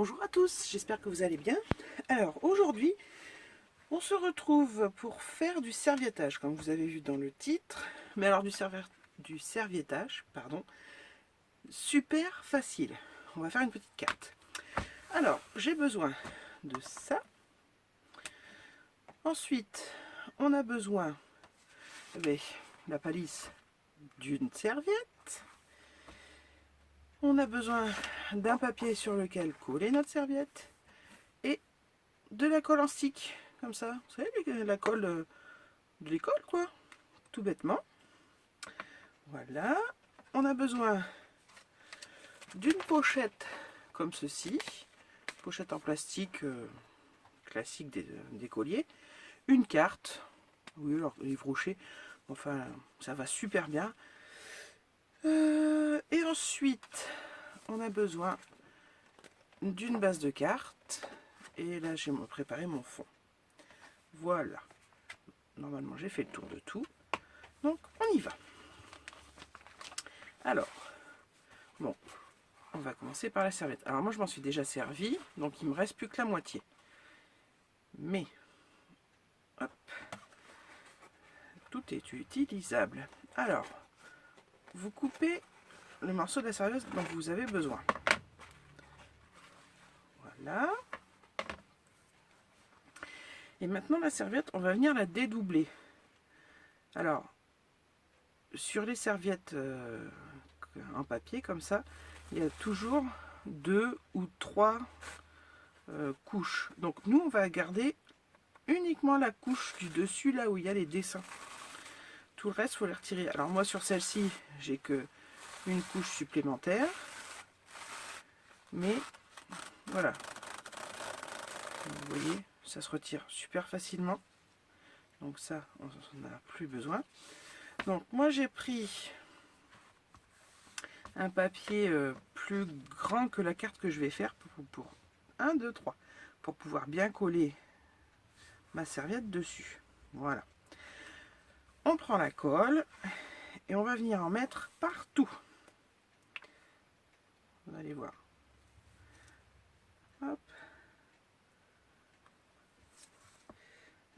Bonjour à tous, j'espère que vous allez bien. Alors aujourd'hui, on se retrouve pour faire du serviettage, comme vous avez vu dans le titre. Mais alors du serviettage, pardon, super facile. On va faire une petite carte. Alors, j'ai besoin de ça. Ensuite, on a besoin de la palisse d'une serviette. On a besoin d'un papier sur lequel coller notre serviette et de la colle en stick, comme ça. Vous savez, la colle de l'école, quoi, tout bêtement. Voilà. On a besoin d'une pochette comme ceci, pochette en plastique classique des colliers, une carte, oui, alors livre Rocher, enfin, ça va super bien. Et ensuite, on a besoin d'une base de cartes. Et là, j'ai préparé mon fond. Voilà. Normalement, j'ai fait le tour de tout. Donc, on y va. Alors, bon, on va commencer par la serviette. Alors, moi, je m'en suis déjà servi, donc il me reste plus que la moitié. Mais, hop, tout est utilisable. Alors, vous coupez le morceau de la serviette dont vous avez besoin. Voilà. Et maintenant, la serviette, on va venir la dédoubler. Alors, sur les serviettes en papier, comme ça, il y a toujours 2 ou 3 couches. Donc, nous, on va garder uniquement la couche du dessus, là où il y a les dessins. Tout le reste, il faut les retirer. Alors, moi, sur celle-ci, j'ai que une couche supplémentaire. Mais, voilà. Vous voyez, ça se retire super facilement. Donc ça, on n'en a plus besoin. Donc moi j'ai pris un papier plus grand que la carte que je vais faire pour 1, 2, 3. Pour pouvoir bien coller ma serviette dessus. Voilà. On prend la colle et on va venir en mettre partout. Vous allez voir. Hop.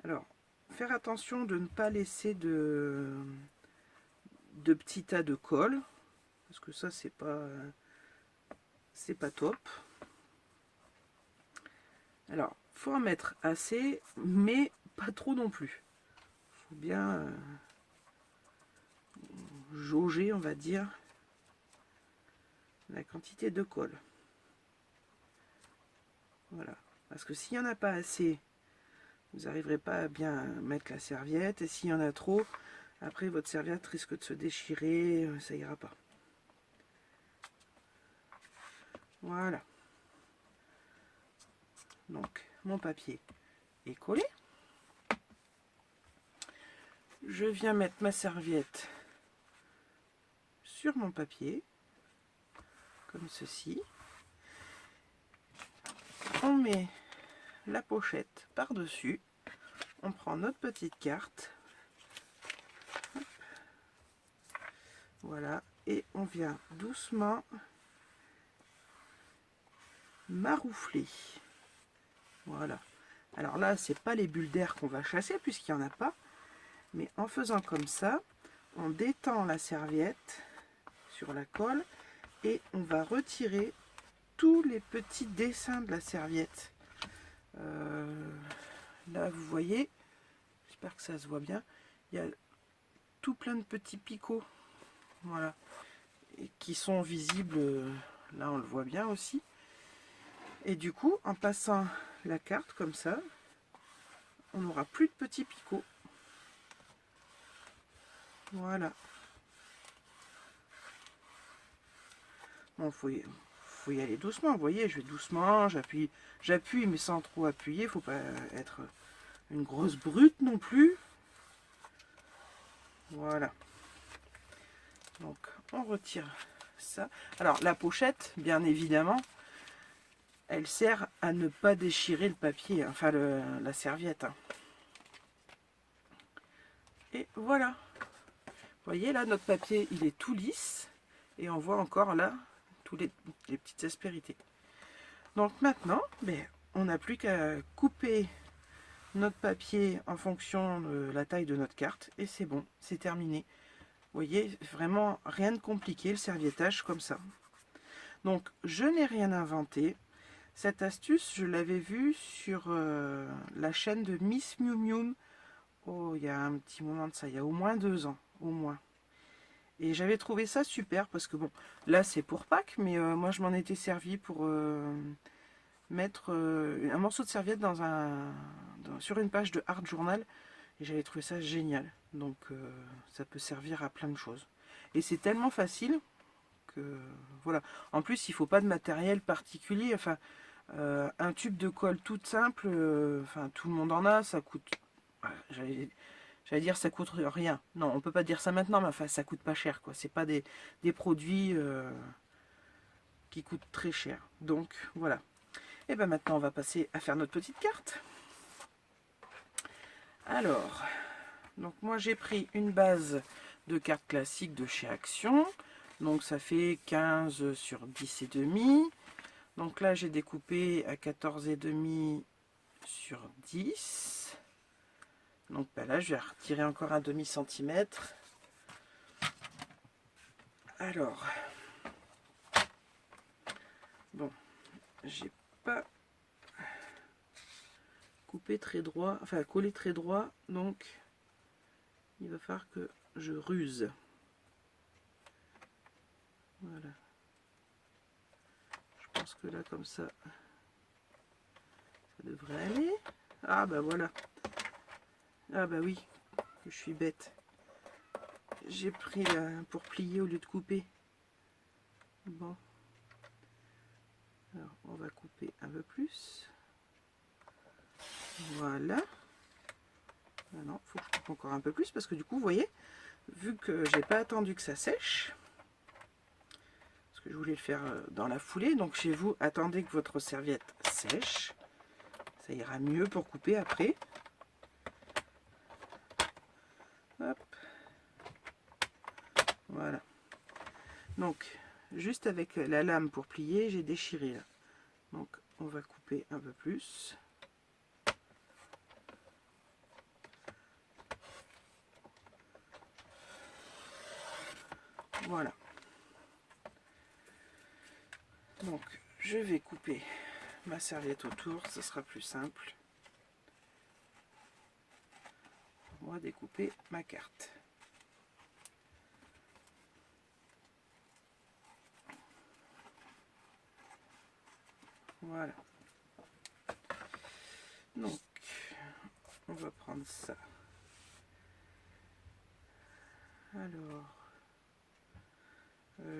Alors, faire attention de ne pas laisser de petits tas de colle, parce que ça c'est pas top. Alors, faut en mettre assez, mais pas trop non plus. Faut bien jauger, on va dire, la quantité de colle. Voilà, parce que s'il n'y en a pas assez, vous n'arriverez pas à bien mettre la serviette, et s'il y en a trop, après votre serviette risque de se déchirer, ça ira pas. Voilà. Donc, mon papier est collé. Je viens mettre ma serviette sur mon papier, comme ceci. On met la pochette par-dessus. On prend notre petite carte. Voilà. Et on vient doucement maroufler. Voilà. Alors là, c'est pas les bulles d'air qu'on va chasser puisqu'il n'y en a pas. Mais en faisant comme ça, on détend la serviette sur la colle et on va retirer tous les petits dessins de la serviette. Là, vous voyez, j'espère que ça se voit bien, il y a tout plein de petits picots, voilà, et qui sont visibles, là on le voit bien aussi. Et du coup, en passant la carte comme ça, on n'aura plus de petits picots. Voilà. Bon, faut y aller doucement, vous voyez, je vais doucement, j'appuie, mais sans trop appuyer, faut pas être une grosse brute non plus. Voilà. Donc, on retire ça. Alors, la pochette, bien évidemment, elle sert à ne pas déchirer le papier, enfin la serviette. Et voilà. Vous voyez, là, notre papier, il est tout lisse. Et on voit encore là, tous les petites aspérités. Donc maintenant, ben, on n'a plus qu'à couper notre papier en fonction de la taille de notre carte et c'est bon, c'est terminé. Vous voyez, vraiment rien de compliqué, le serviettage comme ça. Donc je n'ai rien inventé. Cette astuce, je l'avais vue sur la chaîne de Miss Miu Miu. Oh, il y a un petit moment de ça, il y a au moins 2 ans, au moins. Et j'avais trouvé ça super parce que bon, là c'est pour Pâques, mais moi je m'en étais servi pour mettre un morceau de serviette sur une page de Art Journal et j'avais trouvé ça génial. Donc ça peut servir à plein de choses. Et c'est tellement facile que voilà. En plus, il faut pas de matériel particulier. Enfin, un tube de colle toute simple, enfin tout le monde en a, ça coûte. J'allais dire ça coûte rien. Non, on peut pas dire ça maintenant, mais enfin ça coûte pas cher quoi. C'est pas des produits qui coûtent très cher. Donc voilà. Et bien maintenant on va passer à faire notre petite carte. Alors, donc moi j'ai pris une base de carte classique de chez Action. Donc ça fait 15 sur 10 et demi. Donc là j'ai découpé à 14 et demi sur 10. Donc ben là je vais retirer encore un demi-centimètre. Alors, bon, j'ai pas coupé très droit, enfin collé très droit, donc il va falloir que je ruse. Voilà. Je pense que là comme ça devrait aller. Ah bah voilà. Ah bah oui, je suis bête. J'ai pris pour plier au lieu de couper. Bon. Alors on va couper un peu plus. Voilà. Ah non, faut que je coupe encore un peu plus parce que du coup, vous voyez, vu que j'ai pas attendu que ça sèche, parce que je voulais le faire dans la foulée, donc chez vous, attendez que votre serviette sèche. Ça ira mieux pour couper après. Hop. Voilà. Donc, juste avec la lame pour plier, j'ai déchiré là. Donc, on va couper un peu plus. Voilà. Donc, je vais couper ma serviette autour, ce sera plus simple pour moi découper ma carte. Voilà. Donc, on va prendre ça. Alors,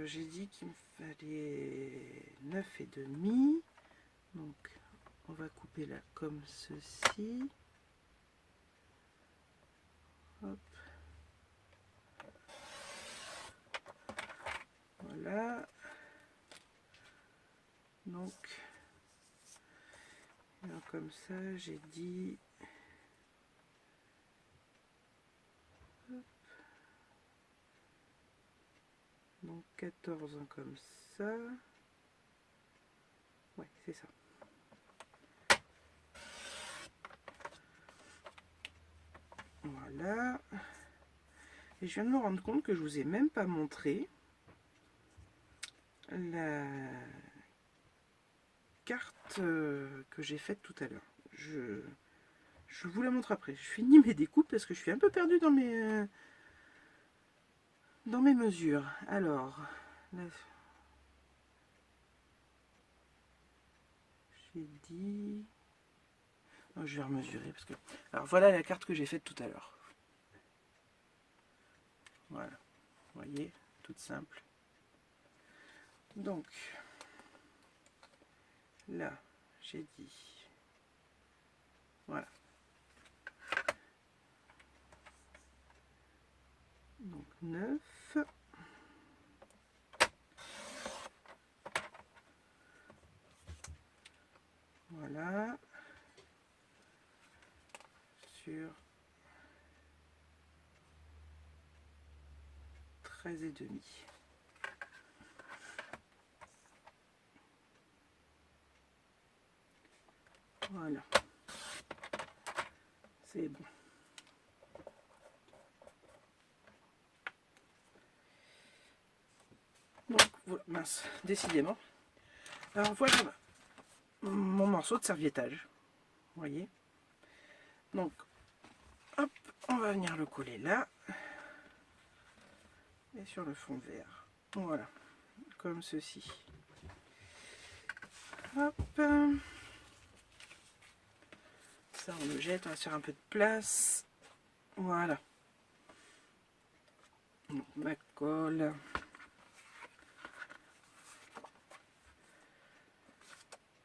j'ai dit qu'il me fallait 9 et demi. Donc, on va couper là comme ceci. Hop. Voilà. Donc, comme ça, j'ai dit... Hop. Donc, 14 comme ça. Ouais, c'est ça. Voilà. Et je viens de me rendre compte que je vous ai même pas montré la carte que j'ai faite tout à l'heure. Je vous la montre après. Je finis mes découpes parce que je suis un peu perdue dans mes mesures. Alors, là, j'ai dit... Non, je vais remesurer parce que... Alors voilà la carte que j'ai faite tout à l'heure. Voilà. Vous voyez, toute simple. Donc, là, j'ai dit... Voilà. Donc 9. Voilà. Sur 13 et demi. Voilà. C'est bon. Donc, voilà, mince, décidément. Alors voilà mon morceau de serviettage. Vous voyez. Donc, hop, on va venir le coller là. Et sur le fond vert. Voilà. Comme ceci. Hop. Ça, on le jette, on va se faire un peu de place. Voilà. Donc, ma colle.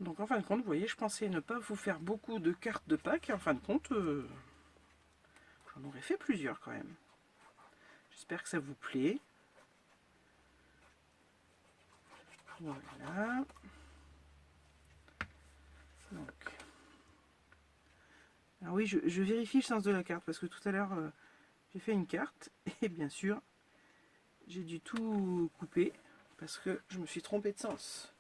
Donc en fin de compte, vous voyez, je pensais ne pas vous faire beaucoup de cartes de Pâques. Et en fin de compte, j'en aurais fait plusieurs quand même. J'espère que ça vous plaît. Voilà. Donc. Alors oui, je vérifie le sens de la carte parce que tout à l'heure, j'ai fait une carte et bien sûr, j'ai dû tout couper parce que je me suis trompée de sens.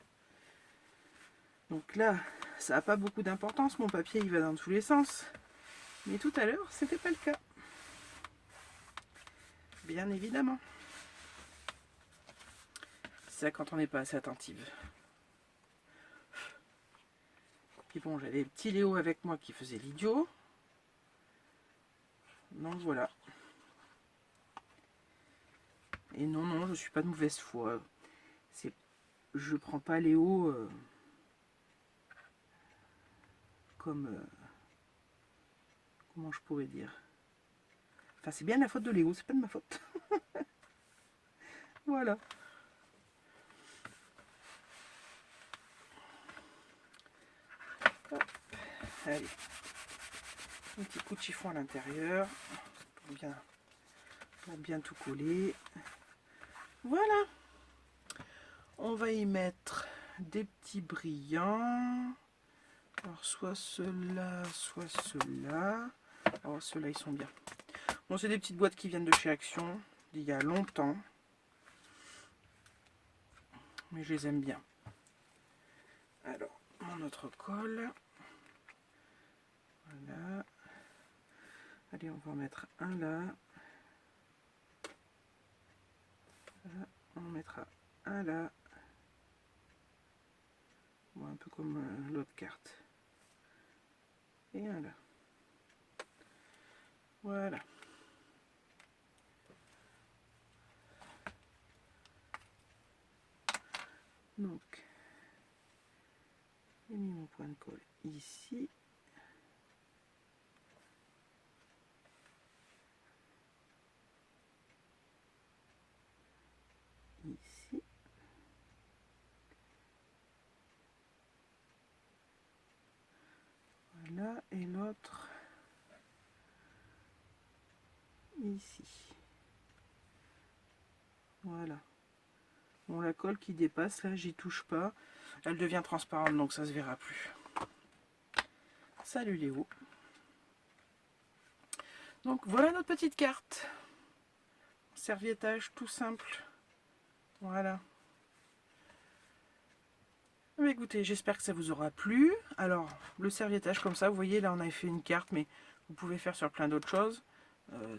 Donc là, ça n'a pas beaucoup d'importance, mon papier il va dans tous les sens. Mais tout à l'heure, c'était pas le cas. Bien évidemment. C'est ça quand on n'est pas assez attentive. Et bon, j'avais le petit Léo avec moi qui faisait l'idiot. Donc voilà. Et non, non, je suis pas de mauvaise foi. Je prends pas Léo comme... comment je pourrais dire? Enfin, c'est bien la faute de Léo, c'est pas de ma faute. Voilà. Hop. Allez. Un petit coup de chiffon à l'intérieur pour bien tout coller. Voilà. On va y mettre des petits brillants. Alors, soit ceux-là, soit ceux-là. Alors, ceux-là, ils sont bien. Bon, c'est des petites boîtes qui viennent de chez Action, d'il y a longtemps. Mais je les aime bien. Alors, mon autre colle. Voilà. Allez, on va en mettre un là. Voilà. On en mettra un là. Bon, un peu comme l'autre carte. Et un là. Voilà. Donc, j'ai mis mon point de colle ici. Ici. Voilà, et l'autre ici. Voilà. Bon, la colle qui dépasse, là, j'y touche pas. Elle devient transparente, donc ça se verra plus. Salut Léo. Donc voilà notre petite carte. Serviettage tout simple. Voilà. Mais écoutez, j'espère que ça vous aura plu. Alors, le serviettage comme ça, vous voyez, là on a fait une carte, mais vous pouvez faire sur plein d'autres choses.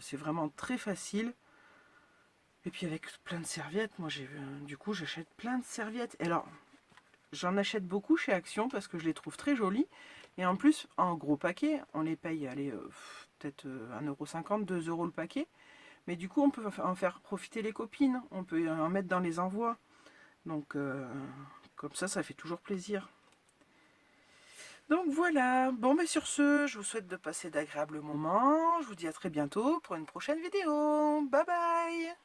C'est vraiment très facile. Et puis avec plein de serviettes, moi du coup j'achète plein de serviettes. Et alors, j'en achète beaucoup chez Action parce que je les trouve très jolies. Et en plus, en gros paquet, on les paye, allez, peut-être 1,50 €, 2 € le paquet. Mais du coup, on peut en faire profiter les copines. On peut en mettre dans les envois. Donc, comme ça fait toujours plaisir. Donc voilà. Bon, mais sur ce, je vous souhaite de passer d'agréables moments. Je vous dis à très bientôt pour une prochaine vidéo. Bye bye!